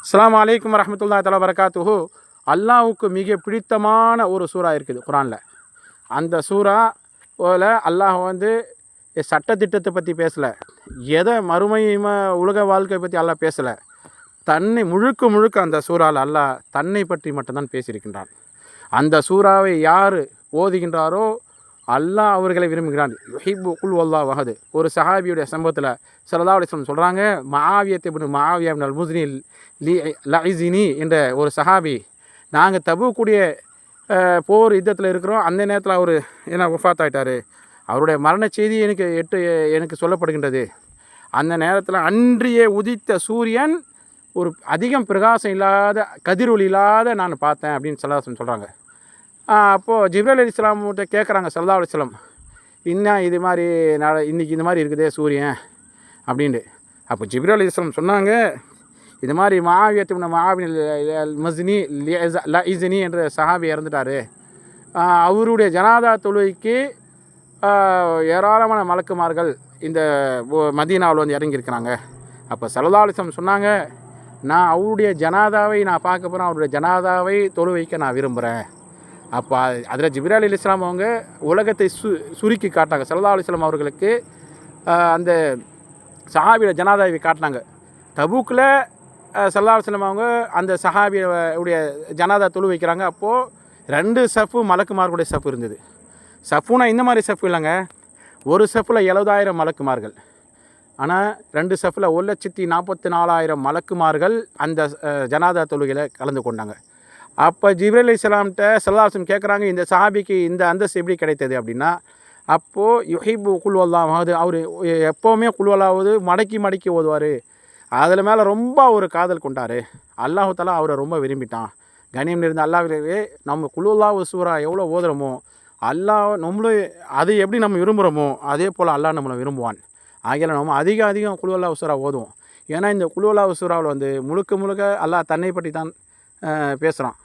அஸ்ஸலாமு அலைக்கும் வரஹ்மத்துல்லாஹி தஆலா பரகாத்துஹு. அல்லாஹ்வுக்கு மிக பிடித்தமான ஒரு சூறா இருக்குது குர்ஆனில். அந்த சூறா போல அல்லாஹ் சட்டத்திட்டத்தை பற்றி பேசலை, எதை மறுமை உலக வாழ்க்கை பற்றி அல்லாஹ் பேசலை. தன்னை முழுக்க முழுக்க அந்த சூறாவில் அல்லாஹ் தன்னை பற்றி மட்டும்தான் பேசியிருக்கின்றான். அந்த சூறாவை யார் ஓதுகின்றாரோ அல்லாஹ் அவர்களை விரும்புகிறான். யுஹிப்பு குல் வல்லாஹு அஹத். ஒரு சஹாபியுடைய சம்பவத்தில் ஸல்லல்லாஹு அலைஹி வஸல்லம் சொல்கிறாங்க, மஆவியத் இப்னு மஆவியா இப்னு அல் முஸ்னி லஇஸினி என்ற ஒரு சஹாபி, நாங்கள் தபூக்குடைய போர் யுத்தத்தில் இருக்கிறோம். அந்த நேரத்தில் அவர் வஃபாத் ஆகிட்டார். அவருடைய மரண செய்தி எனக்கு சொல்லப்படுகின்றது. அந்த நேரத்தில் அன்றைய உதித்த சூரியன் ஒரு அதிகம் பிரகாசம் இல்லாத கதிரொலி இல்லாத நான் பார்த்தேன் அப்படின்னு ஸல்லல்லாஹு சொல்கிறாங்க. அப்போது ஜிப்ரீல் அலைஹிஸ்ஸலாம்கிட்ட கேட்குறாங்க ஸல்லல்லாஹு அலைஹி வஸல்லம், இன்னும் இது மாதிரி இன்றைக்கி இந்த மாதிரி இருக்குதே சூரியன் அப்படின்ட்டு. அப்போ ஜிப்ரீல் அலைஹிஸ்ஸலாம் சொன்னாங்க, இது மாதிரி மஆவியத் இப்னு மஆவியா அல் முஸ்னி லஇஸினி என்ற சஹாபி இறந்துட்டார். அவருடைய ஜனாதா தொழுகைக்கு ஏராளமான மலக்குமார்கள் இந்த மதீனாவில் இறங்கியிருக்கிறாங்க. அப்போ ஸல்லல்லாஹு அலைஹி வஸல்லம் சொன்னாங்க, நான் அவருடைய ஜனாதாவை நான் பார்க்க போகிறேன், அவருடைய ஜனாதாவை தொழு வைக்க நான் விரும்புகிறேன். அப்போ அதில் ஜிப்ரீல் அலைஹிஸ்ஸலாம் அவங்க உலகத்தை சுருக்கி காட்டாங்க. ஸல்லல்லாஹு அலைஹி வஸல்லம் அவர்களுக்கு அந்த சஹாபியோட ஜனாதாவை காட்டினாங்க. தபூக்கில் ஸல்லல்லாஹு அலைஹி வஸல்லம் அவங்க அந்த சஹாபியுடைய ஜனாதா தொழு வைக்கிறாங்க. அப்போது 2 சஃப்பு மலக்குமார்களுடைய சஃப்பு இருந்தது. சஃப்புனா இந்த மாதிரி சஃப்பு இல்லைங்க, ஒரு சஃப்பில் 70,000 மலக்குமார்கள். ஆனால் 2 சஃப்பில் 1,44,000 மலக்குமார்கள் அந்த ஜனாதா தொழுகையில் கலந்து கொண்டாங்க. அப்போ ஜிப்ரீல் அலைஹிஸ்ஸலாம்கிட்ட ஸல்லல்லாஹு அலைஹி வஸல்லம் கேட்குறாங்க, இந்த சஹாபிக்கு இந்த அந்தஸ்து எப்படி கிடைத்தது அப்படின்னா, அப்போது யுஹிப்பு குல் வல்லாஹு அஹத், அவர் எப்போவுமே குல் வல்லாஹு மடக்கி மடக்கி ஓதுவார். அதில் மேலே ரொம்ப ஒரு காதல் கொண்டார். அல்லாஹு தஆலா அவரை ரொம்ப விரும்பிட்டான். கண்ணியம் நிறைந்த அல்லாஹ்வே, நம்ம குல் வல்லாஹு சூரா எவ்வளோ ஓதுறோமோ அல்லாஹ் நம்மளும் அது எப்படி நம்ம விரும்புகிறோமோ அதே போல் அல்லாஹ் நம்மளை விரும்புவான். ஆகிய நம்ம அதிகம் குல் வல்லாஹு சூரா ஓதுவோம். ஏன்னா இந்த குல் வல்லாஹு சூராவில் முழுக்க முழுக்க அல்லாஹ் தன்னை பற்றி தான் பேசுகிறான்.